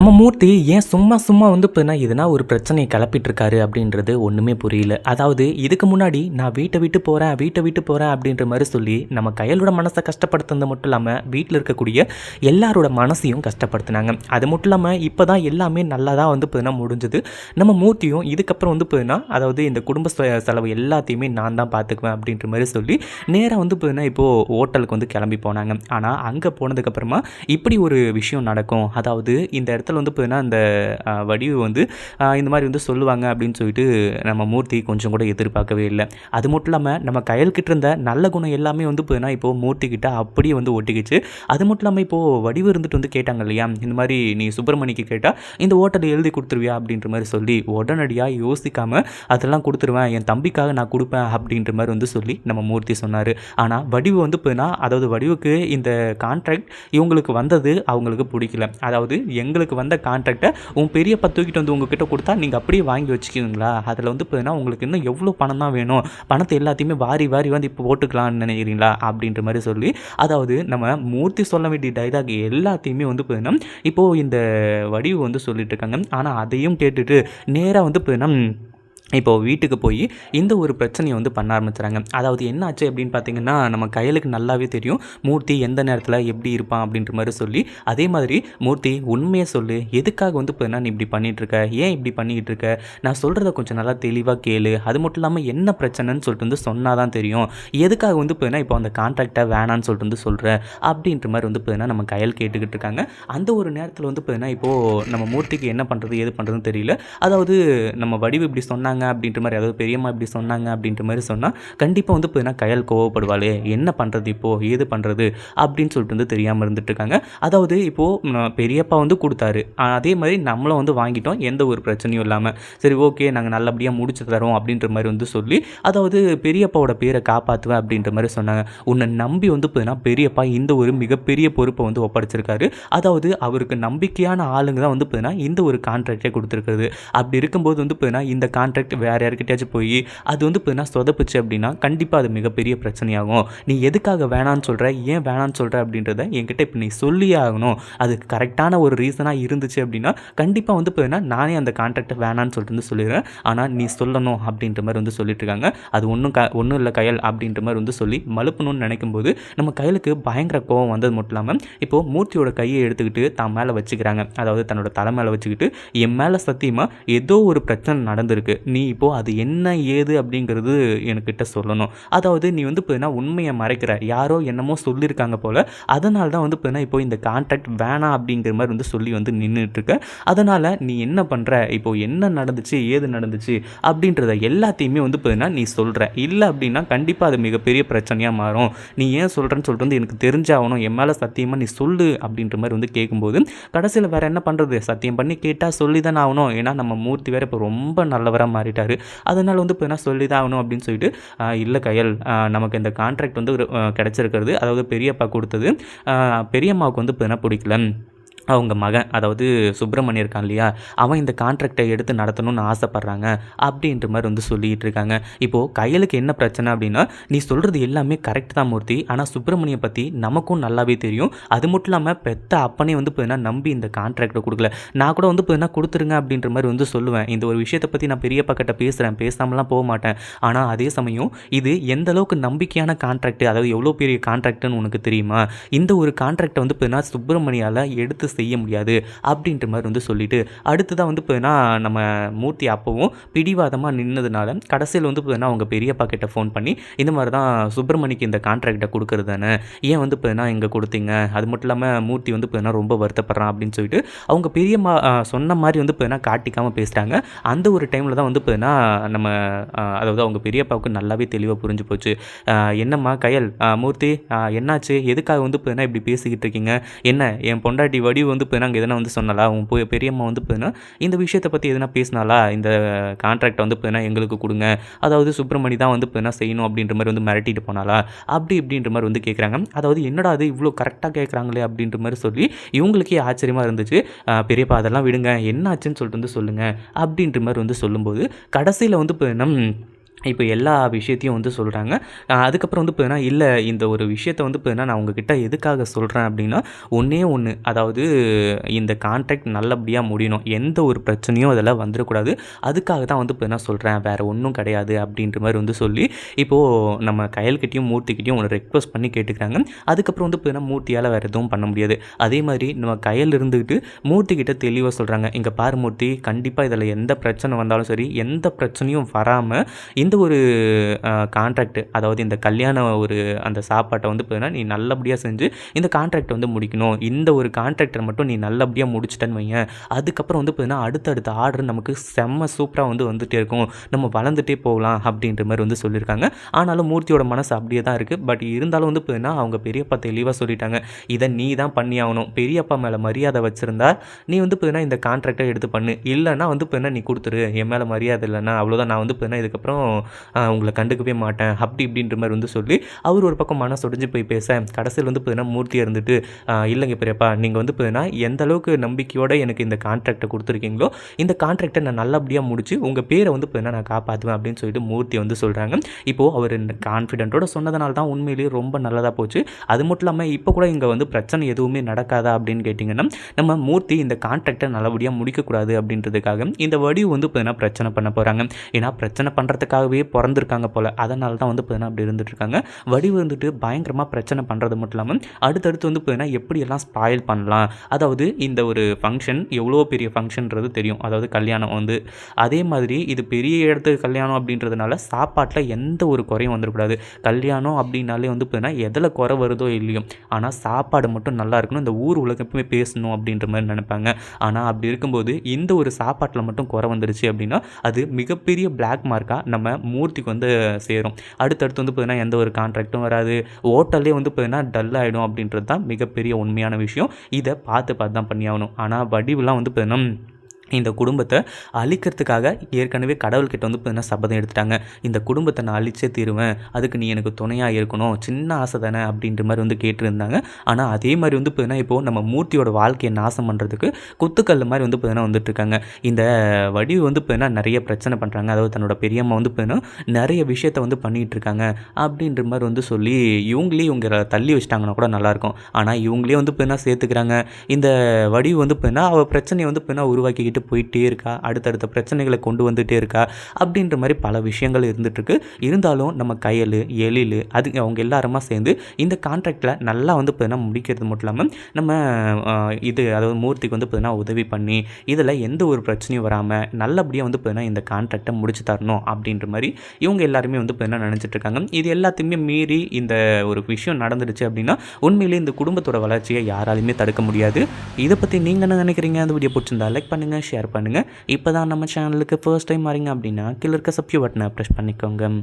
நம்ம மூர்த்தி ஏன் சும்மா சும்மா வந்து பார்த்தீங்கன்னா எதனா ஒரு பிரச்சனையை கிளப்பிட்டு இருக்காரு அப்படின்றது ஒன்றுமே புரியல. அதாவது இதுக்கு முன்னாடி நான் வீட்டை விட்டு போகிறேன் அப்படின்ற மாதிரி சொல்லி நம்ம கையலோட மனசை கஷ்டப்படுத்துனது மட்டும் இல்லாமல் வீட்டில் இருக்கக்கூடிய எல்லாரோட மனசையும் கஷ்டப்படுத்தினாங்க. அது மட்டும் இல்லாமல் இப்போ தான் எல்லாமே நல்லா தான் வந்து பார்த்தீங்கன்னா முடிஞ்சது. நம்ம மூர்த்தியும் இதுக்கப்புறம் வந்து பார்த்தீங்கன்னா அதாவது இந்த குடும்ப செலவு எல்லாத்தையுமே நான் தான் பார்த்துக்குவேன் அப்படின்ற மாதிரி சொல்லி நேராக வந்து பார்த்தீங்கன்னா இப்போது ஹோட்டலுக்கு வந்து கிளம்பி போனாங்க. ஆனால் அங்கே போனதுக்கப்புறமா இப்படி ஒரு விஷயம் நடக்கும், அதாவது இந்த இடத்துல வந்து பார்த்தீங்கன்னா இந்த வடிவு வந்து இந்த மாதிரி வந்து சொல்லுவாங்க அப்படின்னு சொல்லிட்டு நம்ம மூர்த்தி கொஞ்சம் கூட எதிர்பார்க்கவே இல்லை. அது மட்டும் இல்லாமல் நம்ம கையல்கிட்ட இருந்த நல்ல குணம் எல்லாமே வந்து பார்த்தீங்கன்னா இப்போது மூர்த்தி கிட்ட அப்படியே வந்து ஒட்டிக்கிச்சு. அது மட்டும் இல்லாமல் இப்போது வடிவு இருந்துட்டு வந்து கேட்டாங்க இல்லையா, இந்த மாதிரி நீ சுப்பிரமணிக்கு கேட்டால் இந்த ஓட்டலை எழுதி கொடுத்துருவியா அப்படின்ற மாதிரி சொல்லி உடனடியாக யோசிக்காமல் அதெல்லாம் கொடுத்துருவேன், என் தம்பிக்காக நான் கொடுப்பேன் அப்படின்ற மாதிரி வந்து சொல்லி நம்ம மூர்த்தி சொன்னார். ஆனால் வடிவு வந்து பார்த்தீங்கன்னா அதாவது வடிவுக்கு இந்த கான்ட்ராக்ட் இவங்களுக்கு வந்தது அவங்களுக்கு பிடிக்கல. அதாவது எங்களுக்கு வந்த கான்ட்ராக்டை உன் பெரியப்பா தூக்கிட்டு வந்து உங்ககிட்ட கொடுத்தா நீங்கள் அப்படியே வாங்கி வச்சுக்குவீங்களா, அதில் வந்து பார்த்தீங்கன்னா உங்களுக்கு இன்னும் எவ்வளோ பணம் தான் வேணும், பணத்தை எல்லாத்தையுமே வாரி வாரி வந்து இப்போ போட்டுக்கலான்னு நினைக்கிறீங்களா அப்படின்ற மாதிரி சொல்லி அதாவது நம்ம மூர்த்தி சொல்ல வேண்டிய டைலாக் எல்லாத்தையுமே வந்து பார்த்தீங்கன்னா இப்போது இந்த வடிவு வந்து சொல்லிட்டு இருக்காங்க. ஆனால் அதையும் கேட்டுட்டு நேராக வந்து பார்த்தீங்கன்னா இப்போது வீட்டுக்கு போய் இந்த ஒரு பிரச்சனையை வந்து பண்ண ஆரம்பிச்சுறாங்க. அதாவது என்ன ஆச்சு அப்படின்னு பார்த்தீங்கன்னா நம்ம கையலுக்கு நல்லாவே தெரியும் மூர்த்தி எந்த நேரத்தில் எப்படி இருப்பான் அப்படின்ற மாதிரி சொல்லி. அதே மாதிரி மூர்த்தி உண்மையை சொல்லு, எதுக்காக வந்து இப்போ நீ இப்படி பண்ணிகிட்ருக்க, ஏன் இப்படி பண்ணிக்கிட்டு இருக்க, நான் சொல்கிறத கொஞ்சம் நல்லா தெளிவாக கேளு, அது மட்டும் இல்லாமல் என்ன பிரச்சனைன்னு சொல்லிட்டு வந்து சொன்னால் தான் தெரியும், எதுக்காக வந்து இப்போ அந்த கான்ட்ராக்டை வேணான்னு சொல்லிட்டு வந்து சொல்கிறேன் அப்படின்ற மாதிரி வந்து இப்போ நம்ம கையல் கேட்டுக்கிட்டு இருக்காங்க. அந்த ஒரு நேரத்தில் வந்து இப்போது நம்ம மூர்த்திக்கு என்ன பண்ணுறது ஏது பண்ணுறதுன்னு தெரியல. அதாவது நம்ம வடிவு இப்படி சொன்னாங்க அப்படின்ற மாதிரி, அதாவது பெரியம்மா இப்படி சொன்னாங்க அப்படின்ற மாதிரி சொன்னால் கண்டிப்பாக வந்து பார்த்தீங்கன்னா கையல் கோவப்படுவாளே, என்ன பண்ணுறது இப்போது ஏது பண்ணுறது அப்படின்னு சொல்லிட்டு வந்து தெரியாமல் இருந்துகிட்ருக்காங்க. அதாவது இப்போது பெரியப்பா வந்து கொடுத்தாரு, அதே மாதிரி நம்மளும் வந்து வாங்கிட்டோம் எந்த ஒரு பிரச்சனையும் இல்லாமல். சரி ஓகே நாங்கள் நல்லபடியாக முடிச்சு தரோம் அப்படின்ற மாதிரி வந்து சொல்லி அதாவது பெரியப்பாவோட பேரை காப்பாற்றுவேன் அப்படின்ற மாதிரி சொன்னாங்க. உன்னை நம்பி வந்து பார்த்தீங்கன்னா பெரியப்பா இந்த ஒரு மிகப்பெரிய பொறுப்பை வந்து ஒப்படைச்சிருக்காரு. அதாவது அவருக்கு நம்பிக்கையான ஆளுங்க தான் வந்து பார்த்தீங்கன்னா இந்த ஒரு கான்ட்ராக்டே கொடுத்துருக்குறது. அப்படி இருக்கும்போது வந்து பார்த்தீங்கன்னா இந்த கான்ட்ராக்ட் வேறு யாருக்கிட்டேயாச்சும் போய் அது வந்து பார்த்தீங்கன்னா சொதப்புச்சு அப்படின்னா கண்டிப்பாக அது மிகப்பெரிய பிரச்சனையாகும். நீ எதுக்காக வேணான்னு சொல்கிற, ஏன் வேணான்னு சொல்கிற அப்படின்றத என்கிட்ட இப்போ நீ சொல்லியே ஆகணும். அது கரெக்டான ஒரு ரீசனாக இருந்துச்சு அப்படின்னா கண்டிப்பாக வந்து பார்த்தீங்கன்னா நானே அந்த கான்ட்ராக்டை வேணான்னு சொல்லிட்டு வந்து சொல்லிடுறேன். ஆனால் நீ சொல்லணும் அப்படின்ற மாதிரி வந்து சொல்லிட்டு இருக்காங்க. அது ஒன்றும் இல்லை கையல் அப்படின்ற மாதிரி வந்து சொல்லி மழுப்பணும்னு நினைக்கும்போது நம்ம கையலுக்கு பயங்கர கோவம் வந்தது மட்டும் இல்லாமல் இப்போது மூர்த்தியோட கையை எடுத்துக்கிட்டு தான் மேலே வச்சுக்கிறாங்க. அதாவது தன்னோட தலை மேலே வச்சுக்கிட்டு என் மேலே சத்தியமாக ஏதோ ஒரு பிரச்சனை நடந்திருக்கு, நீ இப்போது அது என்ன ஏது அப்படிங்கிறது என்கிட்ட சொல்லணும். அதாவது நீ வந்து பார்த்தீங்கன்னா உண்மையை மறைக்கிற, யாரோ என்னமோ சொல்லியிருக்காங்க போல், அதனால தான் வந்து பார்த்தீங்கன்னா இப்போ இந்த கான்ட்ராக்ட் வேணாம் அப்படிங்கிற மாதிரி வந்து சொல்லி வந்து நின்றுட்டுருக்க. அதனால் நீ என்ன பண்ணுற, இப்போது என்ன நடந்துச்சு ஏது நடந்துச்சு அப்படின்றத எல்லாத்தையுமே வந்து பார்த்தீங்கன்னா நீ சொல்கிற, இல்லை அப்படின்னா கண்டிப்பாக அது மிகப்பெரிய பிரச்சனையாக மாறும். நீ ஏன் சொல்கிறேன்னு சொல்லிட்டு வந்து எனக்கு தெரிஞ்சாகணும், என் மேலே சத்தியமாக நீ சொல்லு அப்படின்ற மாதிரி வந்து கேட்கும்போது கடைசியில் வேறு என்ன பண்ணுறது, சத்தியம் பண்ணி கேட்டால் சொல்லி தானே ஆகணும். ஏன்னா நம்ம மூர்த்தி வேறு இப்போ ரொம்ப நல்லவராக மாறிட்டார். அதனால் வந்து இப்போ என்ன சொல்லி தான் ஆகணும் அப்படின்னு சொல்லிட்டு இல்லை கையல், நமக்கு இந்த கான்ட்ராக்ட் வந்து கிடச்சிருக்கிறது, அதாவது பெரியப்பா கொடுத்தது பெரியம்மாவுக்கு வந்து இப்போ என்ன பிடிக்கல, அவங்க மகன் அதாவது சுப்பிரமணியம் இருக்கான் இல்லையா, அவன் இந்த கான்ட்ராக்டை எடுத்து நடத்தணும்னு ஆசைப்பட்றாங்க அப்படின்ற மாதிரி வந்து சொல்லிகிட்டு இருக்காங்க. இப்போது கையலுக்கு என்ன பிரச்சனை அப்படின்னா, நீ சொல்கிறது எல்லாமே கரெக்ட் தான் மூர்த்தி, ஆனால் சுப்பிரமணியை பற்றி நமக்கும் நல்லாவே தெரியும். அது மட்டும் இல்லாமல் பெத்த அப்பனே வந்து பார்த்தீங்கன்னா நம்பி இந்த கான்ட்ராக்டை கொடுக்கல, நான் கூட வந்து பார்த்தீங்கன்னா கொடுத்துருங்க அப்படின்ற மாதிரி வந்து சொல்லுவேன். இந்த ஒரு விஷயத்தை பற்றி நான் பெரியப்பா கிட்ட பேசுகிறேன், பேசாமலாம் போக மாட்டேன். ஆனால் அதே சமயம் இது எந்த அளவுக்கு நம்பிக்கையான கான்ட்ராக்ட், அதாவது எவ்வளோ பெரிய கான்ட்ராக்ட்னு உனக்கு தெரியுமா, இந்த ஒரு கான்ட்ராக்டை வந்து பார்த்தீங்கன்னா சுப்பிரமணியால் எடுத்து செய்ய முடியாது அப்படின்ற மாதிரி வந்து சொல்லிட்டு அடுத்ததான் வந்து பார்த்தீங்கன்னா நம்ம மூர்த்தி அப்பவும் பிடிவாதமாக நின்னதுனால கடைசியில் வந்து பார்த்தீங்கன்னா அவங்க பெரியப்பா கிட்ட ஃபோன் பண்ணி இந்த மாதிரி தான் சுப்பிரமணிக்கு இந்த கான்ட்ராக்டை கொடுக்குறது தானே, ஏன் வந்து பார்த்தீங்கன்னா இங்கே கொடுத்தீங்க, அது மட்டும் இல்லாமல் மூர்த்தி வந்து பார்த்தீங்கன்னா ரொம்ப வருத்தப்படுறான் அப்படின்னு சொல்லிட்டு அவங்க பெரியம்மா சொன்ன மாதிரி வந்து பார்த்தீங்கன்னா காட்டிக்காமல் பேசுகிறாங்க. அந்த ஒரு டைமில் தான் வந்து பார்த்தீங்கன்னா நம்ம அதாவது அவங்க பெரியப்பாவுக்கு நல்லாவே தெளிவாக புரிஞ்சு போச்சு. என்னம்மா கையல், மூர்த்தி என்னாச்சு, எதுக்காக வந்து பார்த்தீங்கன்னா இப்படி பேசிக்கிட்டு இருக்கீங்க, என்ன என் பொண்டாட்டி வடி வந்து இப்போ நாங்கள் எதனா வந்து சொன்னாலா, உன் பெரியம்மா வந்து இப்போ இந்த விஷயத்தை பற்றி எதனா பேசினாலா, இந்த கான்ட்ராக்டை வந்து இப்போ எங்களுக்கு கொடுங்க, அதாவது சுப்பிரமணி தான் வந்து இப்போ செய்யணும் அப்படின்ற மாதிரி வந்து மிரட்டிட்டு போனாலா அப்படி இப்படின்ற மாதிரி வந்து கேட்குறாங்க. அதாவது என்னடா அது இவ்வளோ கரெக்டாக கேட்குறாங்களே அப்படின்ற மாதிரி சொல்லி இவங்களுக்கே ஆச்சரியமாக இருந்துச்சு. பெரியப்பா அதெல்லாம் விடுங்க, என்ன ஆச்சுன்னு சொல்லிட்டு வந்து சொல்லுங்கள் அப்படின்ற மாதிரி வந்து சொல்லும்போது கடைசியில் வந்து இப்போ இப்போ எல்லா விஷயத்தையும் வந்து சொல்கிறாங்க. அதுக்கப்புறம் வந்து பார்த்தீங்கன்னா, இல்ல இந்த ஒரு விஷயத்த வந்து பார்த்தீங்கன்னா, நான் உங்ககிட்ட எதுக்காக சொல்றேன் அப்படின்னா, ஒண்ணே ஒண்ணு. அதாவது இந்த கான்ட்ராக்ட் நல்லபடியா முடியணும். எந்த ஒரு பிரச்சனையும் அதில வந்துறக்கூடாது. அதுக்காக தான் வந்து பார்த்தீங்கன்னா சொல்றேன். வேற ஒண்ணும் கிடையாது அப்படின்ற மாரி வந்து சொல்லி, இப்போ நம்ம கயல்கிட்டயும், மூர்த்திகிட்டயும் ஒரு ரெக்வெஸ்ட் பண்ணி கேட்டுக்கிறாங்க. அதுக்கப்புறம் வந்து பார்த்தீங்கன்னா, மூர்த்தியால வேற எதுவும் பண்ண முடியாது. அதே மாதிரி நம்ம கயல் இருந்துகிட்டு மூர்த்திகிட்ட தெளிவா சொல்றாங்க. "இங்க பாரு மூர்த்தி, கண்டிப்பா இதில எந்த பிரச்சனை வந்தாலும் சரி, எந்த பிரச்சனையும் வராம இந்த ஒரு கான்ட்ராக்ட் அதாவது இந்த கல்யாண ஒரு அந்த சாப்பாட்டை வந்து பார்த்தீங்கன்னா நீ நல்லபடியாக செஞ்சு இந்த கான்ட்ராக்ட் வந்து முடிக்கணும். இந்த ஒரு கான்ட்ராக்டரை மட்டும் நீ நல்லபடியாக முடிச்சிட்டேன்னு வையேன், அதுக்கப்புறம் வந்து பார்த்தீங்கன்னா அடுத்தடுத்த ஆர்டர் நமக்கு செம்ம சூப்பராக வந்து வந்துகிட்டே இருக்கும், நம்ம வளர்ந்துட்டே போகலாம் அப்படின்ற மாதிரி வந்து சொல்லியிருக்காங்க. ஆனாலும் மூர்த்தியோட மனசு அப்படியே தான் இருக்குது. பட் இருந்தாலும் வந்து பார்த்தீங்கன்னா அவங்க பெரியப்பா தெளிவாக சொல்லிட்டாங்க, இதை நீ தான் பண்ணி ஆகணும். பெரியப்பா மேலே மரியாதை வச்சுருந்தா நீ வந்து பார்த்தீங்கன்னா இந்த கான்ட்ராக்டை எடுத்து பண்ணு, இல்லைன்னா வந்து பார்த்தீங்கன்னா நீ கொடுத்துரு, என் மேலே மரியாதை இல்லைன்னா அவ்வளோதான், நான் வந்து பார்த்தீங்கன்னா இதுக்கப்புறம் உங்களை கண்டுக்கவே மாட்டேன் அப்படி இப்படின்ற மாதிரி வந்து சொல்லி அவர் ஒரு பக்கம் மனசு உடைஞ்சு போய் பேச, கடைசியில் வந்து பார்த்தீங்கன்னா மூர்த்தியாக இருந்துட்டு இல்லைங்க பெரியப்பா, நீங்கள் வந்து பார்த்தீங்கன்னா எந்த அளவுக்கு நம்பிக்கையோடு எனக்கு இந்த கான்ட்ராக்டை கொடுத்துருக்கீங்களோ இந்த கான்ட்ராக்டை நான் நல்லபடியாக முடிச்சு உங்கள் பேரை வந்து பார்த்தீங்கன்னா நான் காப்பாற்றுவேன் அப்படின்னு சொல்லிட்டு மூர்த்தி வந்து சொல்கிறாங்க. இப்போது அவர் இந்த கான்ஃபிடென்ட்டோட சொன்னதுனால தான் உண்மையிலேயே ரொம்ப நல்லதாக போச்சு. அது மட்டும் இல்லாமல் இப்போ கூட இங்கே வந்து பிரச்சனை எதுவுமே நடக்காதா அப்படின்னு கேட்டிங்கன்னா, நம்ம மூர்த்தி இந்த கான்ட்ராக்டை நல்லபடியாக முடிக்கக்கூடாது அப்படின்றதுக்காக இந்த வடிவு வந்து பார்த்தீங்கன்னா பிரச்சனை பண்ண போகிறாங்க. ஏன்னா பிரச்சனை பண்ணுறதுக்காகவே பிறந்திருக்காங்க போல், அதனால தான் வந்து பார்த்தீங்கன்னா அப்படி இருந்துகிட்ருக்காங்க. வடிவு வந்துட்டு பயங்கரமாக பிரச்சனை பண்ணுறது மட்டும் இல்லாமல் அடுத்தடுத்து வந்து பார்த்தீங்கன்னா எப்படியெல்லாம் ஸ்பாயில் பண்ணலாம், அதாவது இந்த ஒரு ஃபங்க்ஷன் எவ்வளோ பெரிய ஃபங்க்ஷன்றது தெரியும், அதாவது கல்யாணம் வந்து அதே மாதிரி இது பெரிய இடத்துக்கு கல்யாணம் அப்படின்றதுனால சாப்பாட்டில் எந்த ஒரு குறையும் வந்துடக்கூடாது. கல்யாணம் அப்படின்னாலே வந்து பார்த்தீங்கன்னா எதில் குறை வருதோ இல்லையோ, ஆனால் சாப்பாடு மட்டும் நல்லா இருக்கணும், இந்த ஊர் உலகமே பேசணும் அப்படின்ற மாதிரி நினைப்பாங்க. ஆனால் அப்படி இருக்கும்போது இந்த ஒரு சாப்பாட்டில் மட்டும் குறை வந்துருச்சு அப்படின்னா அது மிகப்பெரிய பிளாக் மார்க்காக நம்ம மூர்த்திக்கு வந்து சேரும். அடுத்தடுத்து வந்து பார்த்தீங்கன்னா எந்த ஒரு கான்ட்ராக்டும் வராது, ஹோட்டல்லே வந்து பார்த்தீங்கன்னா டல் ஆகிடும் அப்படின்றது தான் மிகப்பெரிய உண்மையான விஷயம். இதை பார்த்து பார்த்து தான் பண்ணியாகணும். ஆனால் வடிவுலாம் வந்து பார்த்தீங்கன்னா இந்த குடும்பத்தை அழிக்கிறதுக்காக ஏற்கனவே கடவுள்கிட்ட வந்து பார்த்தீங்கன்னா சபதம் எடுத்துட்டாங்க. இந்த குடும்பத்தை நான் அழிச்சே தீருவேன், அதுக்கு நீ எனக்கு துணையாக இருக்கணும், சின்ன ஆசை தானே அப்படின்ற மாதிரி வந்து கேட்டிருந்தாங்க. ஆனால் அதே மாதிரி வந்து பார்த்தீங்கன்னா இப்போது நம்ம மூர்த்தியோட வாழ்க்கையை நாசம் பண்ணுறதுக்கு குத்துக்கல் மாதிரி வந்து பார்த்தீங்கன்னா வந்துட்டுருக்காங்க. இந்த வடிவு வந்து பார்த்தீங்கன்னா நிறைய பிரச்சனை பண்ணுறாங்க, அதாவது தன்னோட பெரியம்மா வந்து பார்த்தீங்கன்னா நிறைய விஷயத்த வந்து பண்ணிகிட்டு இருக்காங்க அப்படின்ற மாதிரி வந்து சொல்லி இவங்கள தள்ளி வச்சிட்டாங்கன்னா கூட நல்லாயிருக்கும். ஆனால் இவங்களே வந்து பார்த்தீங்கன்னா சேர்த்துக்கிறாங்க. இந்த வடிவு வந்து பார்த்தீங்கன்னா அவள் பிரச்சனையை வந்து பார்த்தீங்கன்னா உருவாக்கிக்கிட்டு போயிட்டே இருக்கா, அடுத்தடுத்த பிரச்சனைகளை கொண்டு வந்துகிட்டே இருக்கா அப்படின்ற மாதிரி பல விஷயங்கள் இருந்துகிட்ருக்கு. இருந்தாலும் நம்ம கயல், எழில் அது அவங்க எல்லாருமா சேர்ந்து இந்த கான்ட்ராக்டில் நல்லா வந்து பார்த்தீங்கன்னா முடிக்கிறது மட்டும் இல்லாமல் நம்ம அதாவது மூர்த்திக்கு வந்து பார்த்தீங்கன்னா உதவி பண்ணி இதில் எந்த ஒரு பிரச்சனையும் வராமல் நல்லபடியாக வந்து பார்த்தீங்கன்னா இந்த கான்ட்ராக்டை முடிச்சு தரணும் அப்படின்ற மாதிரி இவங்க எல்லாருமே வந்து பார்த்தீங்கன்னா நினச்சிட்டு இருக்காங்க. இது எல்லாத்தையுமே மீறி இந்த ஒரு விஷயம் நடந்துடுச்சு அப்படின்னா உண்மையிலேயே இந்த குடும்பத்தோட வளர்ச்சியை யாராலையுமே தடுக்க முடியாது. இதை பற்றி நீங்கள் என்ன நினைக்கிறீங்க? அந்த வீடியோ பிடிச்சிருந்தா லைக் பண்ணுங்கள், ஷேர் பண்ணுங்கள். இப்போ தான் நம்ம சேனலுக்கு ஃபர்ஸ்ட் டைம் வரீங்க அப்படின்னா கீழே இருக்க சப்ஸ்கிரைப் பட்டனை ப்ரெஸ் பண்ணிக்கோங்க.